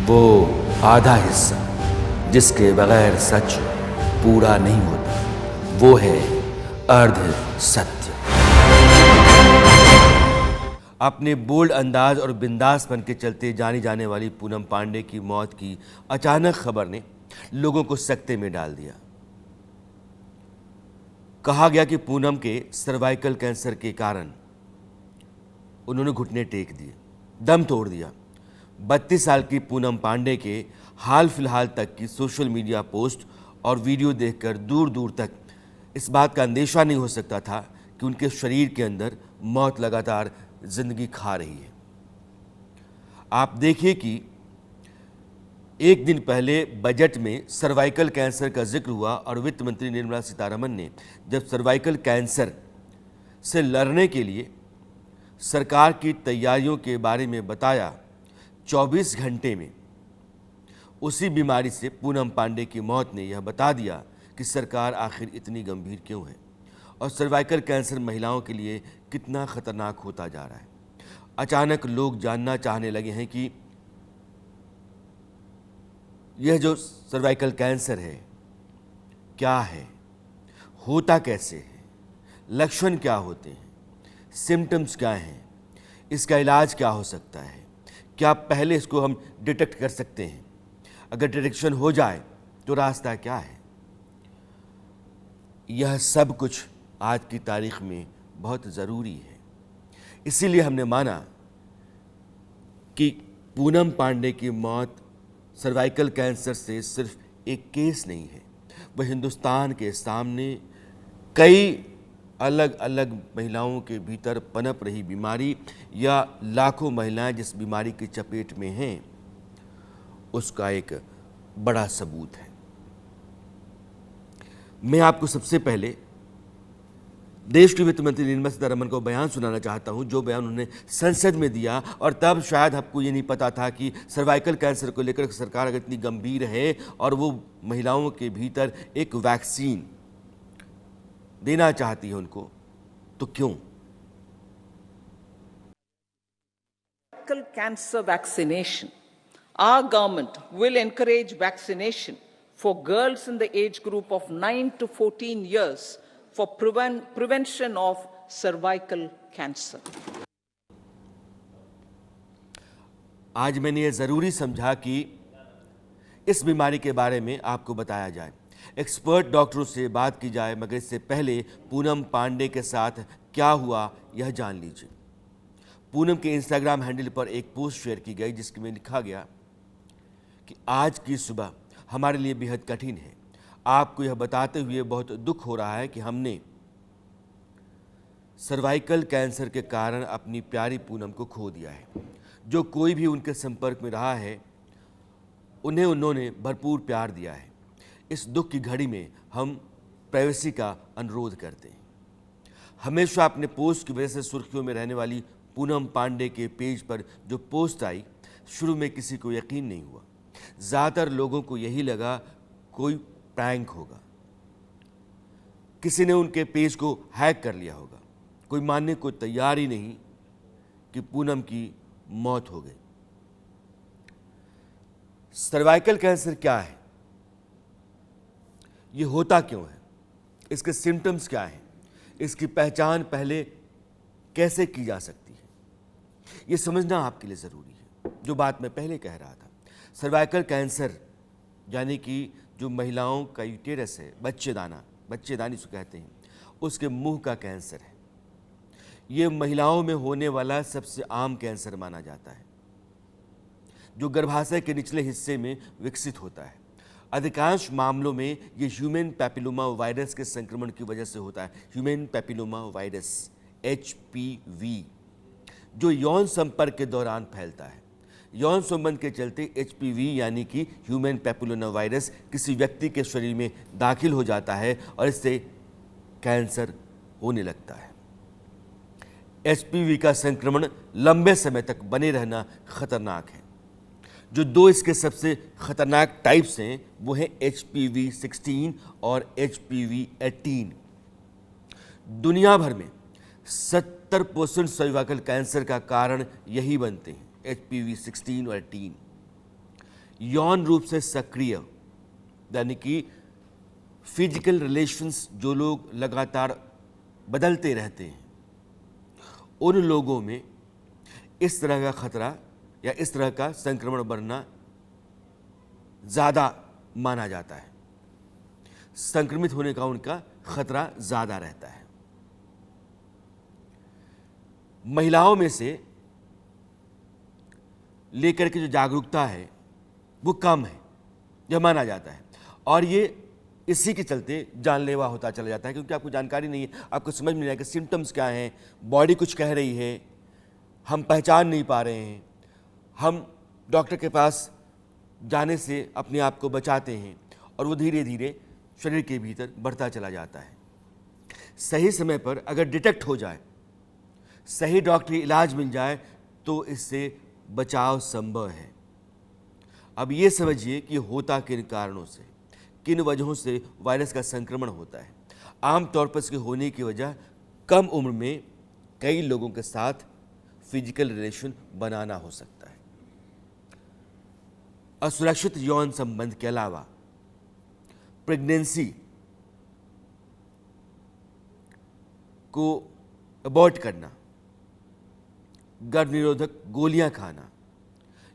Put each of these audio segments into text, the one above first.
वो आधा हिस्सा जिसके बगैर सच पूरा नहीं होता, वो है अर्ध सत्य। अपने बोल्ड अंदाज और बिंदासपन के चलते जानी जाने वाली पूनम पांडे की मौत की अचानक खबर ने लोगों को सकते में डाल दिया। कहा गया कि पूनम के सर्वाइकल कैंसर के कारण उन्होंने घुटने टेक दिए, दम तोड़ दिया। 32 साल की पूनम पांडे के हाल फिलहाल तक की सोशल मीडिया पोस्ट और वीडियो देखकर दूर दूर तक इस बात का अंदेशा नहीं हो सकता था कि उनके शरीर के अंदर मौत लगातार जिंदगी खा रही है। आप देखिए कि एक दिन पहले बजट में सर्वाइकल कैंसर का जिक्र हुआ और वित्त मंत्री निर्मला सीतारमण ने जब सर्वाइकल कैंसर से लड़ने के लिए सरकार की तैयारियों के बारे में बताया, 24 घंटे में उसी बीमारी से पूनम पांडे की मौत ने यह बता दिया कि सरकार आखिर इतनी गंभीर क्यों है और सर्वाइकल कैंसर महिलाओं के लिए कितना खतरनाक होता जा रहा है। अचानक लोग जानना चाहने लगे हैं कि यह जो सर्वाइकल कैंसर है क्या है, होता कैसे है, लक्षण क्या होते हैं, सिम्टम्स क्या हैं, इसका इलाज क्या हो सकता है, क्या पहले इसको हम डिटेक्ट कर सकते हैं, अगर डिटेक्शन हो जाए तो रास्ता क्या है। यह सब कुछ आज की तारीख में बहुत ज़रूरी है। इसीलिए हमने माना कि पूनम पांडे की मौत सर्वाइकल कैंसर से सिर्फ एक केस नहीं है, वह हिंदुस्तान के सामने कई अलग अलग महिलाओं के भीतर पनप रही बीमारी या लाखों महिलाएं जिस बीमारी की चपेट में हैं, उसका एक बड़ा सबूत है। मैं आपको सबसे पहले देश की वित्त मंत्री निर्मला सीतारमण को बयान सुनाना चाहता हूं, जो बयान उन्होंने संसद में दिया। और तब शायद आपको ये नहीं पता था कि सर्वाइकल कैंसर को लेकर सरकार अगर इतनी गंभीर है और वो महिलाओं के भीतर एक वैक्सीन देना चाहती है उनको, तो क्यों? Cancer vaccination. Our government will encourage vaccination for girls in the age group of 9 to 14 years for prevention of cervical cancer. आज मैंने ये ज़रूरी समझा कि इस बीमारी के बारे में आपको बताया जाए, एक्सपर्ट डॉक्टरों से बात की जाए, मगर इससे पहले पूनम पांडे के साथ क्या हुआ यह जान लीजिए। पूनम के इंस्टाग्राम हैंडल पर एक पोस्ट शेयर की गई जिसमें लिखा गया कि आज की सुबह हमारे लिए बेहद कठिन है। आपको यह बताते हुए बहुत दुख हो रहा है कि हमने सर्वाइकल कैंसर के कारण अपनी प्यारी पूनम को खो दिया है। जो कोई भी उनके संपर्क में रहा है उन्हें उन्होंने भरपूर प्यार दिया है। इस दुख की घड़ी में हम प्राइवेसी का अनुरोध करते हैं। हमेशा अपने पोस्ट की वजह से सुर्खियों में रहने वाली पूनम पांडे के पेज पर जो पोस्ट आई, शुरू में किसी को यकीन नहीं हुआ। ज़्यादातर लोगों को यही लगा कोई प्रैंक होगा, किसी ने उनके पेज को हैक कर लिया होगा। कोई मानने को तैयार ही नहीं कि पूनम की मौत हो गई। सर्वाइकल कैंसर क्या है, ये होता क्यों है, इसके सिम्टम्स क्या हैं, इसकी पहचान पहले कैसे की जा सकती है, ये समझना आपके लिए ज़रूरी है। जो बात मैं पहले कह रहा था, सर्वाइकल कैंसर यानी कि जो महिलाओं का यूटेरस है, बच्चेदानी से कहते हैं, उसके मुंह का कैंसर है। ये महिलाओं में होने वाला सबसे आम कैंसर माना जाता है, जो गर्भाशय के निचले हिस्से में विकसित होता है। अधिकांश मामलों में ये ह्यूमन पैपिलोमा वायरस के संक्रमण की वजह से होता है। ह्यूमन पैपिलोमा वायरस HPV, जो यौन संपर्क के दौरान फैलता है। यौन संबंध के चलते HPV यानी कि ह्यूमन पैपिलोमा वायरस किसी व्यक्ति के शरीर में दाखिल हो जाता है और इससे कैंसर होने लगता है। HPV का संक्रमण लंबे समय तक बने रहना खतरनाक है। जो दो इसके सबसे खतरनाक टाइप्स हैं वो हैं HPV-16 और HPV-18। दुनिया भर में 70% सर्वाइकल कैंसर का कारण यही बनते हैं, HPV-16 और 18। यौन रूप से सक्रिय, यानी कि फिजिकल रिलेशंस जो लोग लगातार बदलते रहते हैं, उन लोगों में इस तरह का खतरा या इस तरह का संक्रमण बढ़ना ज़्यादा माना जाता है। संक्रमित होने का उनका खतरा ज़्यादा रहता है। महिलाओं में से लेकर के जो जागरूकता है वो कम है, यह माना जाता है, और ये इसी के चलते जानलेवा होता चला जाता है, क्योंकि आपको जानकारी नहीं है, आपको समझ में नहीं आया कि सिम्टम्स क्या हैं, बॉडी कुछ कह रही है, हम पहचान नहीं पा रहे हैं, हम डॉक्टर के पास जाने से अपने आप को बचाते हैं और वो धीरे धीरे शरीर के भीतर बढ़ता चला जाता है। सही समय पर अगर डिटेक्ट हो जाए, सही डॉक्टरी इलाज मिल जाए, तो इससे बचाव संभव है। अब ये समझिए कि होता किन कारणों से, किन वजहों से वायरस का संक्रमण होता है। आमतौर पर इसके होने की वजह कम उम्र में कई लोगों के साथ फिजिकल रिलेशन बनाना हो सकता है। असुरक्षित यौन संबंध के अलावा प्रेगनेंसी को अबॉर्ट करना, गर्भ निरोधक गोलियां खाना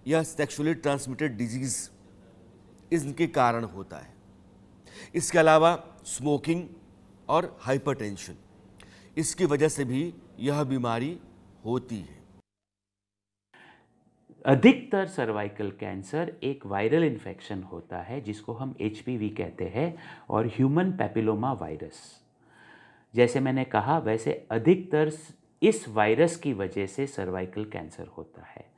या सेक्सुअली ट्रांसमिटेड डिजीज इनके कारण होता है। इसके अलावा स्मोकिंग और हाइपरटेंशन, इसकी वजह से भी यह बीमारी होती है। अधिकतर सर्वाइकल कैंसर एक वायरल इन्फेक्शन होता है जिसको हम HPV कहते हैं, और ह्यूमन पैपिलोमा वायरस। जैसे मैंने कहा, वैसे अधिकतर इस वायरस की वजह से सर्वाइकल कैंसर होता है।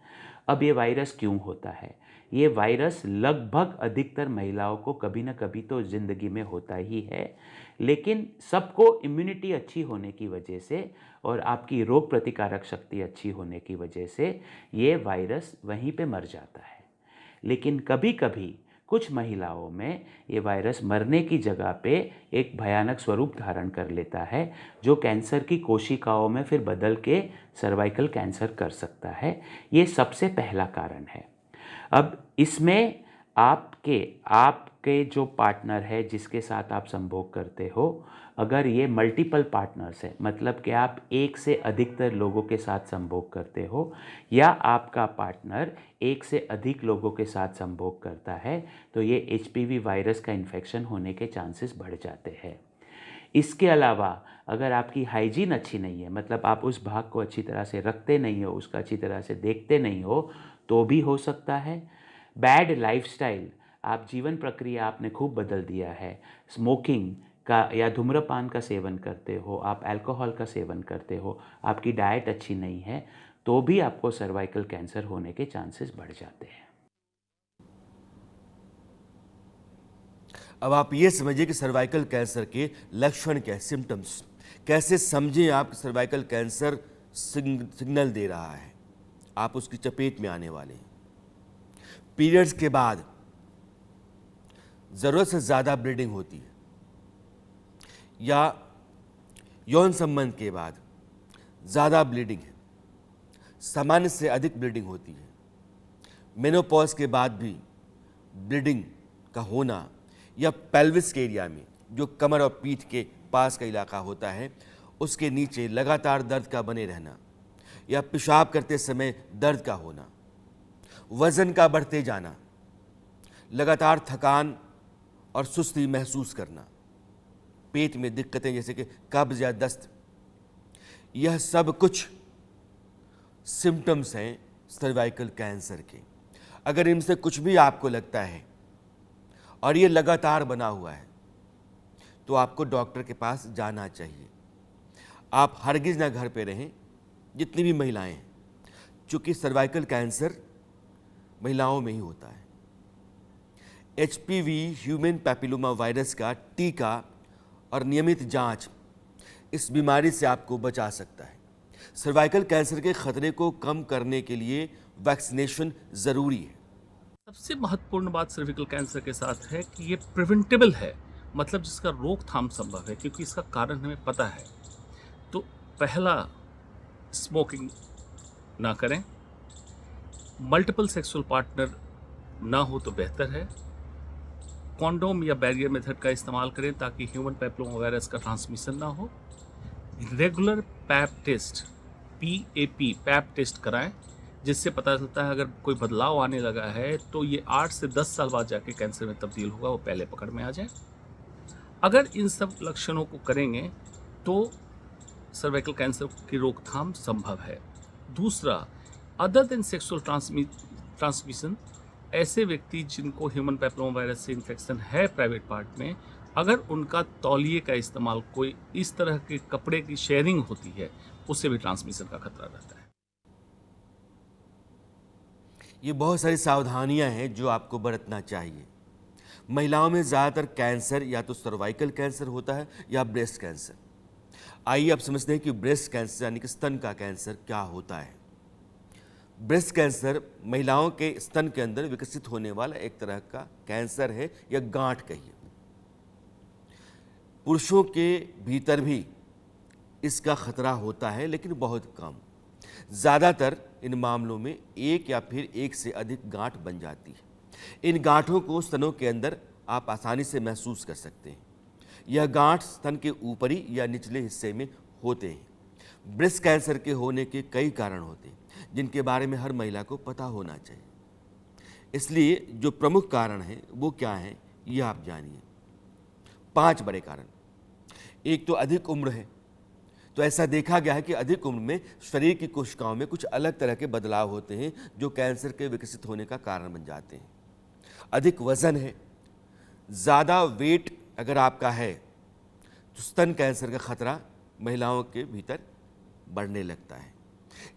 अब ये वायरस क्यों होता है? ये वायरस लगभग अधिकतर महिलाओं को कभी ना कभी तो ज़िंदगी में होता ही है, लेकिन सबको इम्यूनिटी अच्छी होने की वजह से और आपकी रोग प्रतिकारक शक्ति अच्छी होने की वजह से ये वायरस वहीं पे मर जाता है। लेकिन कभी कभी कुछ महिलाओं में ये वायरस मरने की जगह पे एक भयानक स्वरूप धारण कर लेता है, जो कैंसर की कोशिकाओं में फिर बदल के सर्वाइकल कैंसर कर सकता है। ये सबसे पहला कारण है। अब इसमें आपके जो पार्टनर है, जिसके साथ आप संभोग करते हो, अगर ये मल्टीपल पार्टनर्स है, मतलब कि आप एक से अधिकतर लोगों के साथ संभोग करते हो, या आपका पार्टनर एक से अधिक लोगों के साथ संभोग करता है, तो ये HPV वायरस का इन्फेक्शन होने के चांसेस बढ़ जाते हैं। इसके अलावा अगर आपकी हाइजीन अच्छी नहीं है, मतलब आप उस भाग को अच्छी तरह से रखते नहीं हो, उसका अच्छी तरह से देखते नहीं हो, तो भी हो सकता है। बैड लाइफस्टाइल, आप जीवन प्रक्रिया आपने खूब बदल दिया है, स्मोकिंग का या धूम्रपान का सेवन करते हो, आप अल्कोहल का सेवन करते हो, आपकी डाइट अच्छी नहीं है, तो भी आपको सर्वाइकल कैंसर होने के चांसेस बढ़ जाते हैं। अब आप ये समझिए कि सर्वाइकल कैंसर के लक्षण क्या है, सिम्टम्स कैसे समझें आप सर्वाइकल कैंसर सिग्नल दे रहा है, आप उसकी चपेट में आने वाले हैं। पीरियड्स के बाद ज़रूरत से ज़्यादा ब्लीडिंग होती है, या यौन संबंध के बाद ज़्यादा ब्लीडिंग है, सामान्य से अधिक ब्लीडिंग होती है, मेनोपॉज के बाद भी ब्लीडिंग का होना, या पेल्विस के एरिया में जो कमर और पीठ के पास का इलाका होता है उसके नीचे लगातार दर्द का बने रहना, या पेशाब करते समय दर्द का होना, वज़न का बढ़ते जाना, लगातार थकान और सुस्ती महसूस करना, पेट में दिक्कतें जैसे कि कब्ज़ या दस्त, यह सब कुछ सिम्टम्स हैं सर्वाइकल कैंसर के। अगर इनसे कुछ भी आपको लगता है और ये लगातार बना हुआ है, तो आपको डॉक्टर के पास जाना चाहिए। आप हरगिज़ ना घर पे रहें, जितनी भी महिलाएं हैं, चूँकि सर्वाइकल कैंसर महिलाओं में ही होता है। HPV ह्यूमन पैपिलोमा वायरस का टीका और नियमित जांच इस बीमारी से आपको बचा सकता है। सर्वाइकल कैंसर के खतरे को कम करने के लिए वैक्सीनेशन ज़रूरी है। सबसे महत्वपूर्ण बात सर्विकल कैंसर के साथ है कि ये प्रिवेंटेबल है, मतलब जिसका रोकथाम संभव है, क्योंकि इसका कारण हमें पता है। तो पहला, स्मोकिंग ना करें, मल्टीपल सेक्सुअल पार्टनर ना हो तो बेहतर है। कॉन्डोम या बैरियर मेथड का इस्तेमाल करें ताकि ह्यूमन पैपिलोमा वायरस का ट्रांसमिशन ना हो। Regular pap test, PAP pap test कराएं, जिससे पता चलता है अगर कोई बदलाव आने लगा है तो ये 8 से 10 साल बाद जाके कैंसर में तब्दील होगा, वो पहले पकड़ में आ जाए। अगर इन सब लक्षणों को करेंगे तो सर्वाइकल कैंसर की रोकथाम संभव है। दूसरा, अदर देन सेक्सुअल ट्रांसमिशन, ऐसे व्यक्ति जिनको ह्यूमन पैपिलोमा वायरस से इन्फेक्शन है प्राइवेट पार्ट में, अगर उनका तौलिए का इस्तेमाल, कोई इस तरह के कपड़े की शेयरिंग होती है, उससे भी ट्रांसमिशन का खतरा रहता है। ये बहुत सारी सावधानियां हैं जो आपको बरतना चाहिए। महिलाओं में ज़्यादातर कैंसर या तो सर्वाइकल कैंसर होता है या ब्रेस्ट कैंसर। आइए अब समझते हैं कि ब्रेस्ट कैंसर यानी कि स्तन का कैंसर क्या होता है। ब्रेस्ट कैंसर महिलाओं के स्तन के अंदर विकसित होने वाला एक तरह का कैंसर है या गांठ कहिए। पुरुषों के भीतर भी इसका खतरा होता है लेकिन बहुत कम। ज़्यादातर इन मामलों में एक या फिर एक से अधिक गांठ बन जाती है। इन गांठों को स्तनों के अंदर आप आसानी से महसूस कर सकते हैं। यह गांठ स्तन के ऊपरी या निचले हिस्से में होते हैं। ब्रेस्ट कैंसर के होने के कई कारण होते हैं जिनके बारे में हर महिला को पता होना चाहिए। इसलिए जो प्रमुख कारण हैं वो क्या हैं ये आप जानिए। 5 बड़े कारण। एक तो अधिक उम्र है। तो ऐसा देखा गया है कि अधिक उम्र में शरीर की कोशिकाओं में कुछ अलग तरह के बदलाव होते हैं जो कैंसर के विकसित होने का कारण बन जाते हैं। अधिक वजन है। ज़्यादा वेट अगर आपका है तो स्तन कैंसर का खतरा महिलाओं के भीतर बढ़ने लगता है।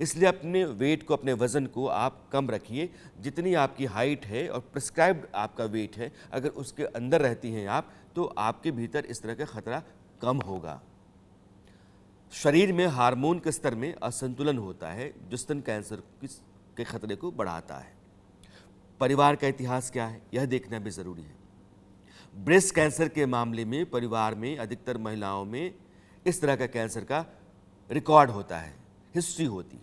इसलिए अपने वेट को, अपने वज़न को आप कम रखिए। जितनी आपकी हाइट है और प्रिस्क्राइब्ड आपका वेट है, अगर उसके अंदर रहती हैं आप, तो आपके भीतर इस तरह का खतरा कम होगा। शरीर में हार्मोन के स्तर में असंतुलन होता है जो स्तन कैंसर के खतरे को बढ़ाता है। परिवार का इतिहास क्या है यह देखना भी ज़रूरी है। ब्रेस्ट कैंसर के मामले में परिवार में अधिकतर महिलाओं में इस तरह का कैंसर का रिकॉर्ड होता है, हिस्ट्री होती है।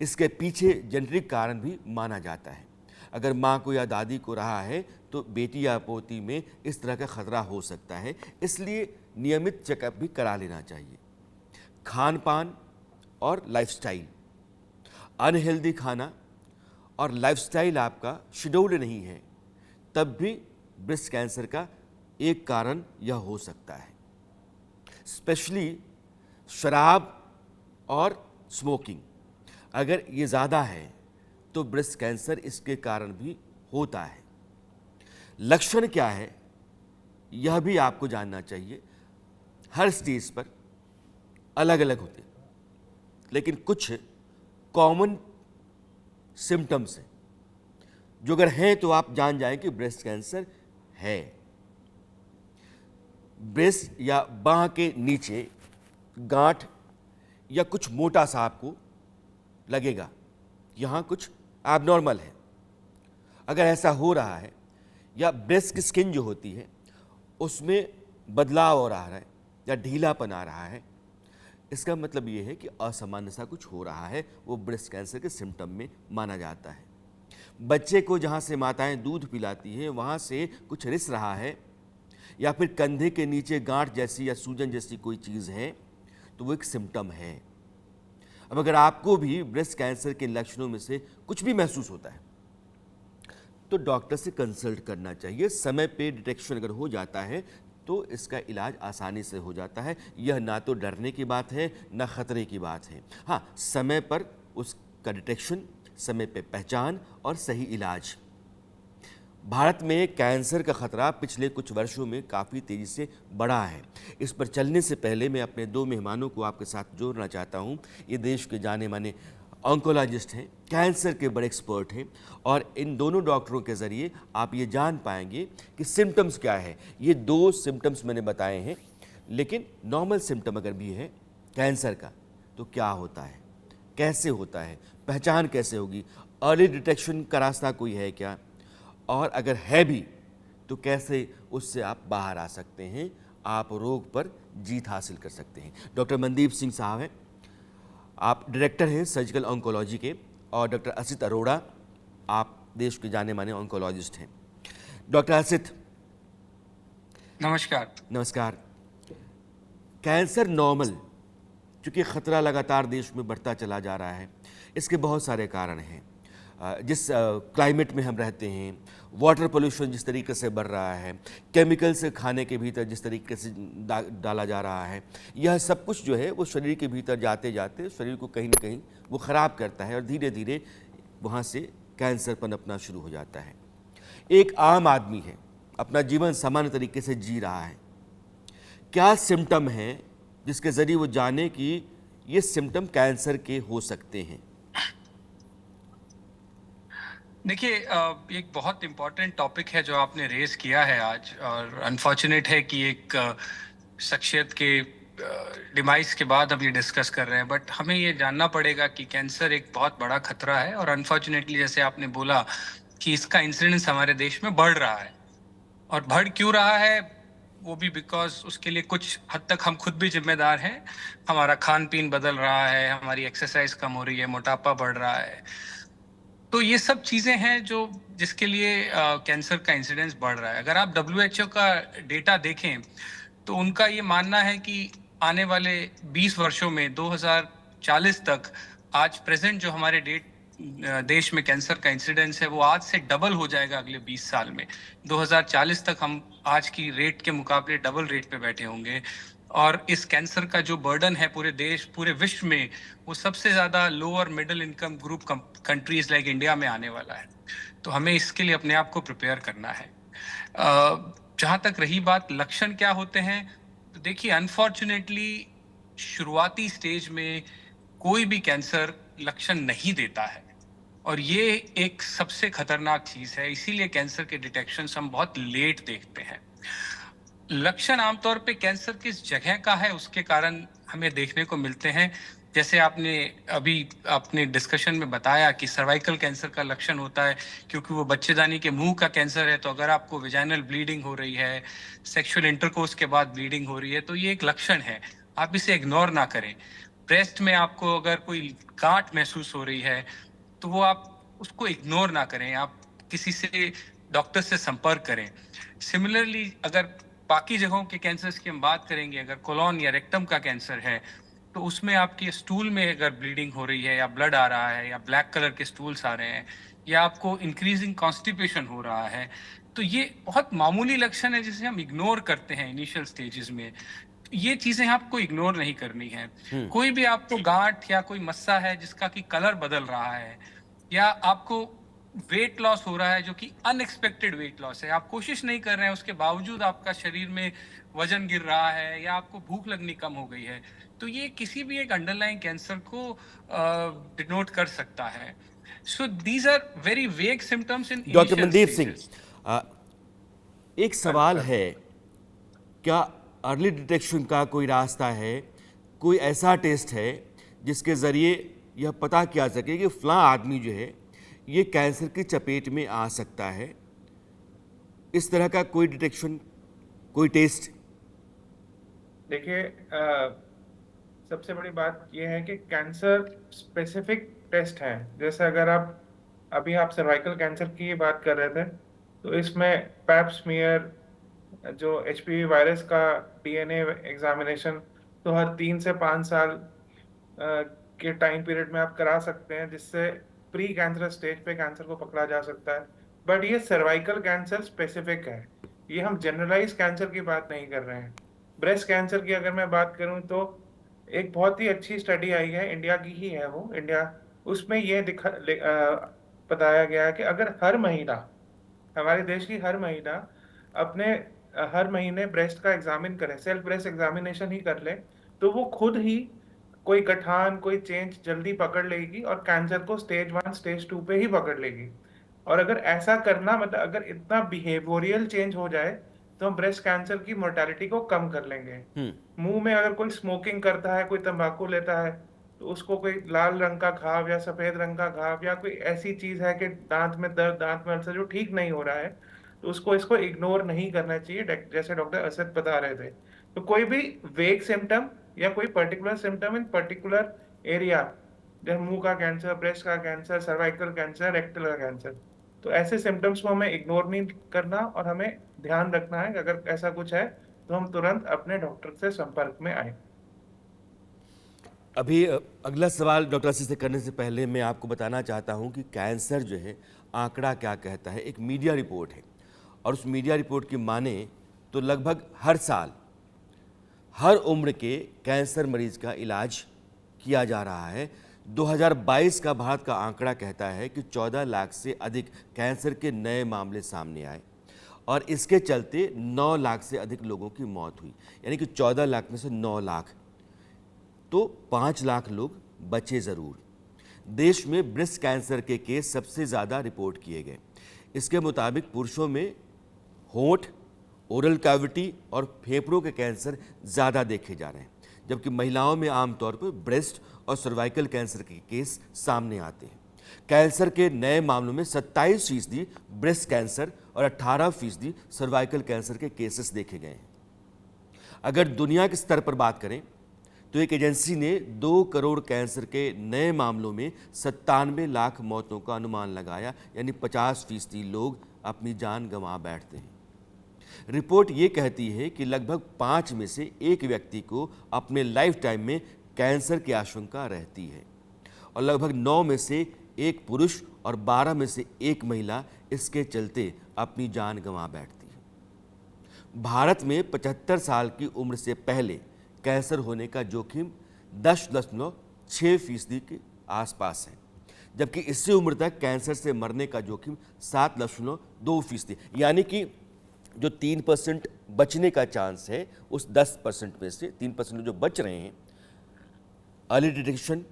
इसके पीछे जेनेटिक कारण भी माना जाता है। अगर माँ को या दादी को रहा है तो बेटी या पोती में इस तरह का खतरा हो सकता है। इसलिए नियमित चेकअप भी करा लेना चाहिए। खान पान और लाइफस्टाइल, अनहेल्दी खाना और लाइफस्टाइल आपका शेड्यूल्ड नहीं है, तब भी ब्रेस्ट कैंसर का एक कारण यह हो सकता है। स्पेशली शराब और स्मोकिंग, अगर ये ज़्यादा है तो ब्रेस्ट कैंसर इसके कारण भी होता है। लक्षण क्या है यह भी आपको जानना चाहिए। हर स्टेज पर अलग अलग होते हैं, लेकिन कुछ कॉमन सिम्टम्स हैं जो अगर हैं तो आप जान जाएं कि ब्रेस्ट कैंसर है। ब्रेस्ट या बांह के नीचे गांठ या कुछ मोटा सा आपको लगेगा, यहाँ कुछ एबनॉर्मल है। अगर ऐसा हो रहा है या ब्रेस्ट की स्किन जो होती है उसमें बदलाव हो रहा है या ढीलापन आ रहा है, इसका मतलब ये है कि असामान्य सा कुछ हो रहा है, वो ब्रेस्ट कैंसर के सिम्टम में माना जाता है। बच्चे को जहाँ से माताएं दूध पिलाती हैं वहाँ से कुछ रिस रहा है या फिर कंधे के नीचे गांठ जैसी या सूजन जैसी कोई चीज़ है तो वो एक सिम्टम है। अब अगर आपको भी ब्रेस्ट कैंसर के लक्षणों में से कुछ भी महसूस होता है तो डॉक्टर से कंसल्ट करना चाहिए। समय पे डिटेक्शन अगर हो जाता है तो इसका इलाज आसानी से हो जाता है। यह ना तो डरने की बात है ना खतरे की बात है। हाँ, समय पर उसका डिटेक्शन, समय पे पहचान और सही इलाज। भारत में कैंसर का खतरा पिछले कुछ वर्षों में काफ़ी तेज़ी से बढ़ा है। इस पर चलने से पहले मैं अपने 2 मेहमानों को आपके साथ जोड़ना चाहता हूँ। ये देश के जाने माने ऑन्कोलॉजिस्ट हैं, कैंसर के बड़े एक्सपर्ट हैं और इन दोनों डॉक्टरों के ज़रिए आप ये जान पाएंगे कि सिम्टम्स क्या है। ये 2 सिम्टम्स मैंने बताए हैं, लेकिन नॉर्मल सिम्टम अगर भी है कैंसर का तो क्या होता है, कैसे होता है, पहचान कैसे होगी, अर्ली डिटेक्शन का रास्ता कोई है क्या, और अगर है भी तो कैसे उससे आप बाहर आ सकते हैं, आप रोग पर जीत हासिल कर सकते हैं। डॉक्टर मनदीप सिंह साहब हैं, आप डायरेक्टर हैं सर्जिकल ऑन्कोलॉजी के, और डॉक्टर असित अरोड़ा, आप देश के जाने माने ऑन्कोलॉजिस्ट हैं। डॉक्टर हर्षित, नमस्कार। नमस्कार। कैंसर नॉर्मल, चूँकि ख़तरा लगातार देश में बढ़ता चला जा रहा है, इसके बहुत सारे कारण हैं। जिस क्लाइमेट में हम रहते हैं, वाटर पोल्यूशन जिस तरीके से बढ़ रहा है, केमिकल से खाने के भीतर जिस तरीके से डाला जा रहा है, यह सब कुछ जो है वो शरीर के भीतर जाते जाते शरीर को कहीं ना कहीं वो ख़राब करता है और धीरे धीरे वहाँ से कैंसर पनपना शुरू हो जाता है। एक आम आदमी है, अपना जीवन सामान्य तरीके से जी रहा है, क्या सिम्टम हैं जिसके ज़रिए वो जाने कि ये सिम्टम कैंसर के हो सकते हैं? देखिए, एक बहुत इम्पोर्टेंट टॉपिक है जो आपने रेज किया है आज, और अनफॉर्चुनेट है कि एक शख्सियत के डिमाइस के बाद हम ये डिस्कस कर रहे हैं। बट हमें ये जानना पड़ेगा कि कैंसर एक बहुत बड़ा खतरा है, और अनफॉर्चुनेटली जैसे आपने बोला कि इसका इंसिडेंस हमारे देश में बढ़ रहा है। और बढ़ क्यों रहा है, वो भी बिकॉज उसके लिए कुछ हद तक हम खुद भी जिम्मेदार हैं। हमारा खान पीन बदल रहा है, हमारी एक्सरसाइज कम हो रही है, मोटापा बढ़ रहा है। तो ये सब चीज़ें हैं जो जिसके लिए कैंसर का इंसिडेंस बढ़ रहा है। अगर आप WHO का डेटा देखें तो उनका ये मानना है कि आने वाले 20 वर्षों में 2040 तक आज प्रेजेंट जो हमारे देश में कैंसर का इंसिडेंस है वो आज से डबल हो जाएगा अगले 20 साल में। 2040 तक हम आज की रेट के मुकाबले डबल रेट पे बैठे होंगे, और इस कैंसर का जो बर्डन है पूरे देश पूरे विश्व में, वो सबसे ज़्यादा लो और middle income group countries like India में आने वाला है। तो हमें इसके लिए अपने आप को प्रिपेयर करना है। जहाँ तक रही बात लक्षण क्या होते हैं, तो देखिए अनफॉर्चुनेटली शुरुआती स्टेज में कोई भी कैंसर लक्षण नहीं देता है, और ये एक सबसे खतरनाक चीज़ है। इसीलिए कैंसर के डिटेक्शन हम बहुत लेट देखते हैं। लक्षण आमतौर पे कैंसर किस जगह का है उसके कारण हमें देखने को मिलते हैं। जैसे आपने अभी अपने डिस्कशन में बताया कि सर्वाइकल कैंसर का लक्षण होता है क्योंकि वो बच्चेदानी के मुंह का कैंसर है। तो अगर आपको वेजाइनल ब्लीडिंग हो रही है, सेक्सुअल इंटरकोर्स के बाद ब्लीडिंग हो रही है, तो ये एक लक्षण है, आप इसे इग्नोर ना करें। ब्रेस्ट में आपको अगर कोई गांठ महसूस हो रही है तो वो आप उसको इग्नोर ना करें, आप किसी से डॉक्टर से संपर्क करें। सिमिलरली अगर बाकी जगहों के कैंसर्स की हम बात करेंगे, अगर कोलोन या रेक्टम का कैंसर है तो उसमें आपके स्टूल में अगर ब्लीडिंग हो रही है या ब्लड आ रहा है या ब्लैक कलर के स्टूल्स आ रहे हैं या आपको इंक्रीजिंग कॉन्स्टिपेशन हो रहा है, तो ये बहुत मामूली लक्षण है जिसे हम इग्नोर करते हैं इनिशियल स्टेजेस में। ये चीजें आपको इग्नोर नहीं करनी है। कोई भी आपको गांठ या कोई मस्सा है जिसका कि कलर बदल रहा है, या आपको वेट लॉस हो रहा है जो कि अनएक्सपेक्टेड वेट लॉस है, आप कोशिश नहीं कर रहे हैं उसके बावजूद आपका शरीर में वजन गिर रहा है या आपको भूख लगनी कम हो गई है, तो ये किसी भी एक अंडरलाइंग कैंसर को डिनोट कर सकता है। So these are very vague symptoms in doctor Mandeep Singh, एक सवाल है, क्या अर्ली डिटेक्शन का कोई रास्ता है, कोई ऐसा टेस्ट है जिसके ज़रिए यह पता किया सके कि फलां आदमी जो है ये कैंसर की चपेट में आ सकता है? इस तरह का कोई डिटेक्शन, कोई टेस्ट? देखिए, सबसे बड़ी बात यह है कि कैंसर स्पेसिफिक टेस्ट हैं। जैसे अगर आप सर्वाइकल कैंसर की बात कर रहे थे, तो इसमें पैप स्मीयर, जो HPV वायरस का DNA एग्जामिनेशन, तो हर 3 से 5 साल के टाइम पीरियड में आप करा सकते हैं, जिससे प्री कैंसर स्टेज पे कैंसर को पकड़ा जा सकता है। बट ये सर्वाइकल कैंसर स्पेसिफिक है, ये हम जनरलाइज कैंसर की बात नहीं कर रहे हैं। ब्रेस्ट कैंसर की अगर मैं बात करूं तो एक बहुत ही अच्छी स्टडी आई है, इंडिया की ही है वो, उसमें ये बताया गया है कि अगर हर महीना, हमारे देश की हर महिला अपने हर महीने ब्रेस्ट का एग्जामिन करे, सेल्फ ब्रेस्ट एग्जामिनेशन ही कर ले, तो वो खुद ही कोई गठान, कोई चेंज जल्दी पकड़ लेगी और कैंसर को स्टेज 1 स्टेज 2 पे ही पकड़ लेगी। और अगर ऐसा करना, मतलब अगर इतना बिहेवियरल चेंज हो जाए तो हम ब्रेस्ट कैंसर की मोर्टेलिटी को कम कर लेंगे। मुंह में अगर कोई स्मोकिंग करता है, कोई तंबाकू लेता है, तो उसको कोई लाल रंग का घाव या सफेद रंग का घाव या कोई ऐसी चीज है कि दांत में दर्द, दांत में अल्सर जो ठीक नहीं हो रहा है, तो इसको इग्नोर नहीं करना चाहिए, जैसे डॉक्टर असद बता रहे थे। तो कोई भी वेग सिम्टम या कोई पर्टिकुलर सिम्टम इन पर्टिकुलर एरिया, जैसे मुंह का कैंसर, ब्रेस्ट का कैंसर, सर्वाइकल कैंसर, रेक्टल का कैंसर, तो ऐसे सिम्टम्स को हमें इग्नोर नहीं करना और हमें ध्यान रखना है कि अगर ऐसा कुछ है तो हम तुरंत अपने डॉक्टर से संपर्क में आए। अभी अगला सवाल डॉक्टर आशीष से करने से पहले मैं आपको बताना चाहता हूं कि कैंसर जो है आंकड़ा क्या कहता है। एक मीडिया रिपोर्ट है और उस मीडिया रिपोर्ट की माने तो लगभग हर साल हर उम्र के कैंसर मरीज का इलाज किया जा रहा है। 2022 का भारत का आंकड़ा कहता है कि 14 लाख से अधिक कैंसर के नए मामले सामने आए और इसके चलते 9 लाख से अधिक लोगों की मौत हुई। यानी कि 14 लाख में से 9 लाख, तो 5 लाख लोग बचे ज़रूर। देश में ब्रेस्ट कैंसर के केस सबसे ज़्यादा रिपोर्ट किए गए। इसके मुताबिक पुरुषों में होंठ, ओरल कैविटी और फेफड़ों के कैंसर ज़्यादा देखे जा रहे हैं, जबकि महिलाओं में आमतौर पर ब्रेस्ट और सर्वाइकल कैंसर के केस सामने आते हैं। कैंसर के नए मामलों में 27% ब्रेस्ट कैंसर और 18% सर्वाइकल कैंसर के केसेस देखे गए हैं। अगर दुनिया के स्तर पर बात करें तो एक एजेंसी ने 2 करोड़ कैंसर के नए मामलों में 97 लाख मौतों का अनुमान लगाया, यानी 50% लोग अपनी जान गंवा बैठते हैं। रिपोर्ट ये कहती है कि लगभग 5 में से 1 व्यक्ति को अपने लाइफ टाइम में कैंसर की आशंका रहती है और लगभग 9 में से 1 पुरुष और 12 में से 1 महिला इसके चलते अपनी जान गंवा बैठती है। भारत में 75 साल की उम्र से पहले कैंसर होने का जोखिम 10.6% के आसपास है, जबकि इससे उम्र तक कैंसर से मरने का जोखिम 7.2%। यानी कि जो 3% बचने का चांस है, उस 10% में से 3% जो बच रहे हैं, अर्ली डिटेक्शन,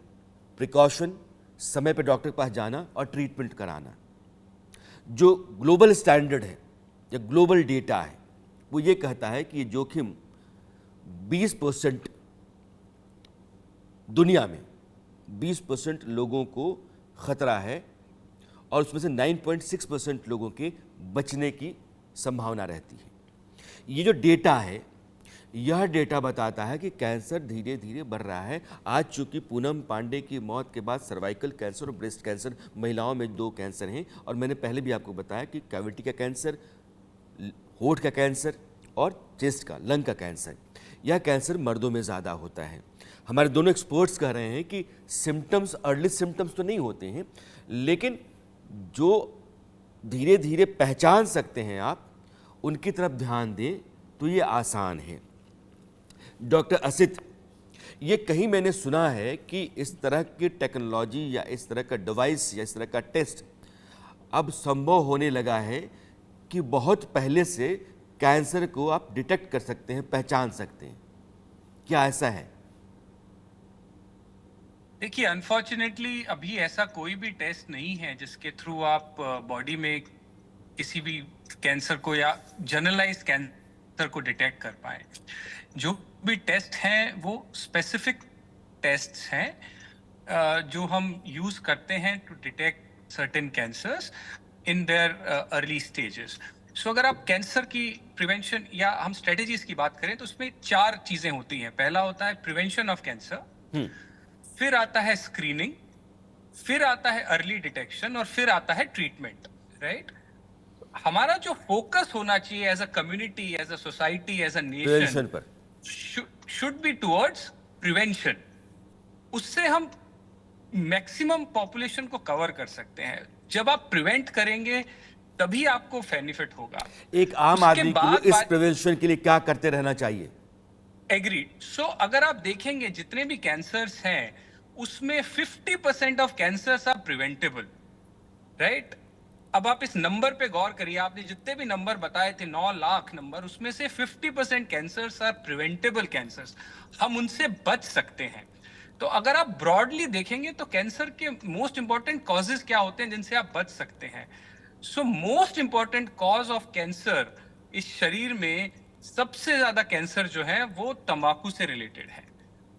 प्रिकॉशन, समय पर डॉक्टर के पास जाना और ट्रीटमेंट कराना। जो ग्लोबल स्टैंडर्ड है या ग्लोबल डेटा है वो ये कहता है कि ये जोखिम 20% दुनिया में 20% लोगों को खतरा है और उसमें से 9.6% लोगों के बचने की संभावना रहती है। ये जो डेटा है, यह डेटा बताता है कि कैंसर धीरे धीरे बढ़ रहा है। आज चूंकि पूनम पांडे की मौत के बाद सर्वाइकल कैंसर और ब्रेस्ट कैंसर महिलाओं में 2 कैंसर हैं और मैंने पहले भी आपको बताया कि कैविटी का कैंसर, होंठ का कैंसर और चेस्ट का, लंग का कैंसर, यह कैंसर मर्दों में ज़्यादा होता है। हमारे दोनों एक्सपर्ट्स कह रहे हैं कि सिम्टम्स, अर्ली सिम्टम्स तो नहीं होते हैं, लेकिन जो धीरे धीरे पहचान सकते हैं आप, उनकी तरफ ध्यान दें तो ये आसान है। डॉक्टर असित, ये कहीं मैंने सुना है कि इस तरह की टेक्नोलॉजी या इस तरह का डिवाइस या इस तरह का टेस्ट अब संभव होने लगा है कि बहुत पहले से कैंसर को आप डिटेक्ट कर सकते हैं, पहचान सकते हैं। क्या ऐसा है? देखिए, अनफॉर्चुनेटली अभी ऐसा कोई भी टेस्ट नहीं है जिसके थ्रू आप बॉडी में किसी भी कैंसर को या जनरलाइज कैंसर को डिटेक्ट कर पाए। जो भी टेस्ट हैं वो स्पेसिफिक टेस्ट्स हैं जो हम यूज करते हैं to detect certain cancers in their early stages. So अगर आप कैंसर की प्रिवेंशन या हम स्ट्रेटेजीज की बात करें तो उसमें 4 चीजें होती हैं। पहला होता है प्रिवेंशन ऑफ कैंसर, फिर आता है स्क्रीनिंग, फिर आता है अर्ली डिटेक्शन और फिर आता है ट्रीटमेंट, राइट? हमारा जो फोकस होना चाहिए as a community, as a society, as a nation पर शुड बी टुवर्ड्स प्रिवेंशन। उससे हम मैक्सिमम पॉपुलेशन को कवर कर सकते हैं। जब आप प्रिवेंट करेंगे तभी आपको बेनिफिट होगा। एक आम आदमी को इस प्रिवेंशन के लिए क्या करते रहना चाहिए? एग्रीड। सो अगर आप देखेंगे जितने भी कैंसर्स हैं उसमें 50% of cancers are preventable, right? अब आप इस नंबर पे गौर करिए, आपने जितने भी नंबर बताए थे 9 लाख नंबर, उसमें से 50% कैंसर्स आर प्रिवेंटेबल कैंसर्स, हम उनसे बच सकते हैं। तो अगर आप ब्रॉडली देखेंगे तो कैंसर के मोस्ट इंपॉर्टेंट कॉजेज क्या होते हैं जिनसे आप बच सकते हैं। So most important cause of cancer इस शरीर में, सबसे ज्यादा कैंसर जो है वो तंबाकू से रिलेटेड है।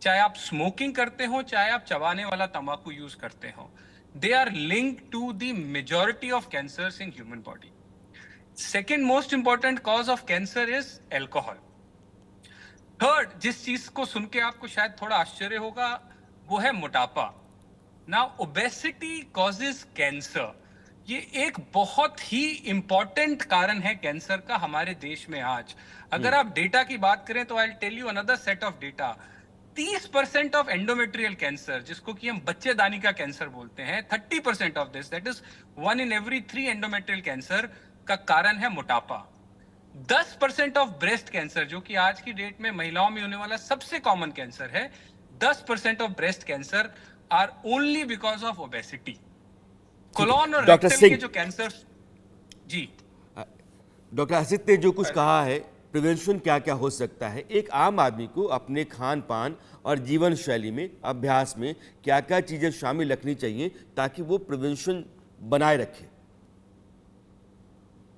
चाहे आप स्मोकिंग करते हो, चाहे आप चबाने वाला तंबाकू यूज करते हो, they are linked to the majority of cancers in human body. Second most important cause of cancer is alcohol. Third, जिस चीज को सुन के आपको शायद थोड़ा आश्चर्य होगा, वो है मोटापा। Now, obesity causes cancer. ये एक बहुत ही इंपॉर्टेंट कारण है कैंसर का हमारे देश में आज। अगर आप डेटा की बात करें तो I will tell you another set of data. 30% of endometrial cancer, जिसको कि हम बच्चेदानी का कैंसर बोलते हैं, 30% of this, that is 1 in every 3 endometrial cancer का कारण है मोटापा। 10% ऑफ ब्रेस्ट कैंसर, जो कि आज की डेट में महिलाओं में होने वाला सबसे कॉमन कैंसर है, 10% of breast cancer are only because of obesity. Colon और डॉक्टर रेक्टल के सिंह। जो कैंसर, जी डॉक्टर हसित ने जो कुछ कहा है, प्रिवेंशन क्या क्या हो सकता है, एक आम आदमी को अपने खान पान और जीवन शैली में, अभ्यास में क्या क्या चीज़ें शामिल रखनी चाहिए ताकि वो प्रिवेंशन बनाए रखे।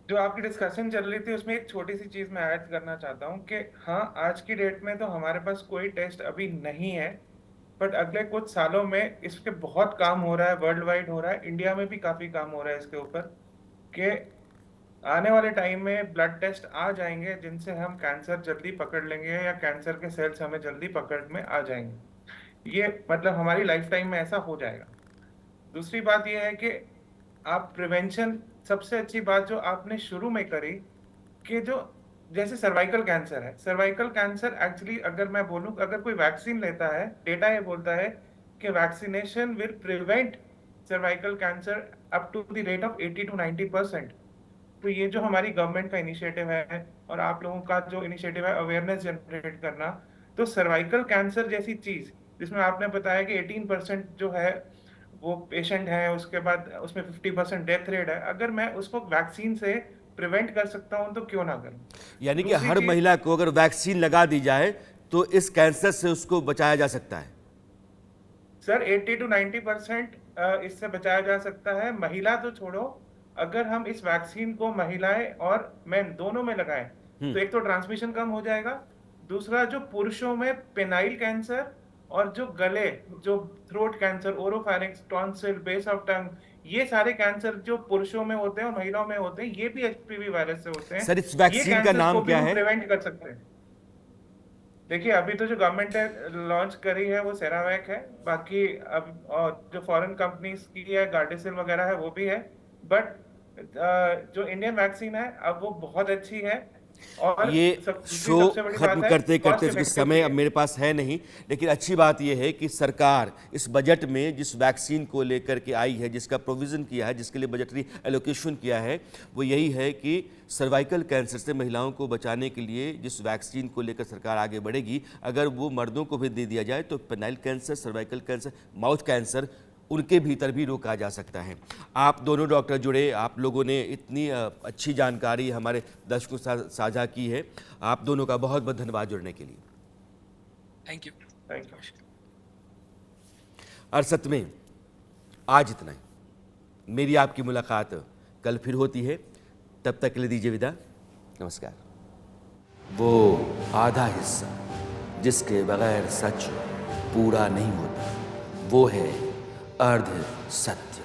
जो आपकी डिस्कशन चल रही थी उसमें एक छोटी सी चीज मैं ऐड करना चाहता हूँ कि हाँ, आज की डेट में तो हमारे पास कोई टेस्ट अभी नहीं है, बट अगले कुछ सालों में इसके बहुत काम हो रहा है, वर्ल्ड वाइड हो रहा है, इंडिया में भी काफी काम हो रहा है इसके ऊपर, कि आने वाले टाइम में ब्लड टेस्ट आ जाएंगे जिनसे हम कैंसर जल्दी पकड़ लेंगे या कैंसर के सेल्स हमें जल्दी पकड़ में आ जाएंगे। ये मतलब हमारी लाइफ टाइम में ऐसा हो जाएगा। दूसरी बात यह है कि आप प्रिवेंशन, सबसे अच्छी बात जो आपने शुरू में करी कि जो जैसे सर्वाइकल कैंसर है, सर्वाइकल कैंसर एक्चुअली अगर मैं बोलूं, अगर कोई वैक्सीन लेता है, डेटा ये बोलता है कि vaccination will prevent cervical cancer up to the rate of 80 to 90%। तो ये जो हमारी गवर्नमेंट का इनिशिएटिव है और आप लोगों का जो इनिशिएटिव है अवेयरनेस जनरेट करना, तो सर्वाइकल कैंसर जैसी चीज जिसमें आपने बताया कि 18% जो है वो पेशेंट है, उसके बाद उसमें 50% डेथ रेट है, अगर मैं उसको वैक्सीन से प्रिवेंट कर सकता हूं तो क्यों ना करूं। यानी कि दूसरी हर चीज- महिला को अगर वैक्सीन लगा दी जाए तो इस कैंसर से उसको बचाया जा सकता है। सर 80 to 90% इससे बचाया जा सकता है। महिला तो छोड़ो, अगर हम इस वैक्सीन को महिलाएं और मेन दोनों में लगाएं तो एक तो ट्रांसमिशन कम हो जाएगा, दूसरा जो पुरुषों में पेनाइल कैंसर और जो गले, जो throat cancer, oropharynx, tonsil, base of tongue, ये सारे कैंसर जो पुरुषों में होते हैं और महिलाओं में होते हैं, ये भी एचपीवी वायरस से होते हैं। सर, इस वैक्सीन का नाम क्या है? प्रिवेंट कर सकते हैं। देखिए अभी तो जो गवर्नमेंट ने लॉन्च करी है वो सेरावैक है, बाकी अब और जो फॉरेन कंपनीज की है, गार्डेसिल वगैरह है, वो भी है, बट जो इंडियन वैक्सीन है अब वो बहुत अच्छी है। और ये दूसरी शो सबसे बड़ी बात खत्म है, करते cost करते, क्योंकि effective समय भी अब है। मेरे पास है नहीं, लेकिन अच्छी बात यह है कि सरकार इस बजट में जिस वैक्सीन को लेकर के आई है, जिसका प्रोविज़न किया है, जिसके लिए बजटरी एलोकेशन किया है, वो यही है कि सर्वाइकल कैंसर से महिलाओं को बचाने के लिए जिस वैक्सीन को लेकर सरकार आगे बढ़ेगी, अगर वो मर्दों को भी दे दिया जाए तो penile cancer, cervical cancer, mouth cancer, उनके भीतर भी रोका जा सकता है। आप दोनों डॉक्टर जुड़े, आप लोगों ने इतनी अच्छी जानकारी हमारे दर्शकों के साथ साझा की है। आप दोनों का बहुत बहुत धन्यवाद जुड़ने के लिए। Thank you. Thank you. अरसत में आज इतना ही। मेरी आपकी मुलाकात कल फिर होती है, तब तक के लिए दीजिए विदा। नमस्कार। वो आधा हिस्सा जिसके बगैर सच पूरा नहीं होता, वो है अर्ध सत्य।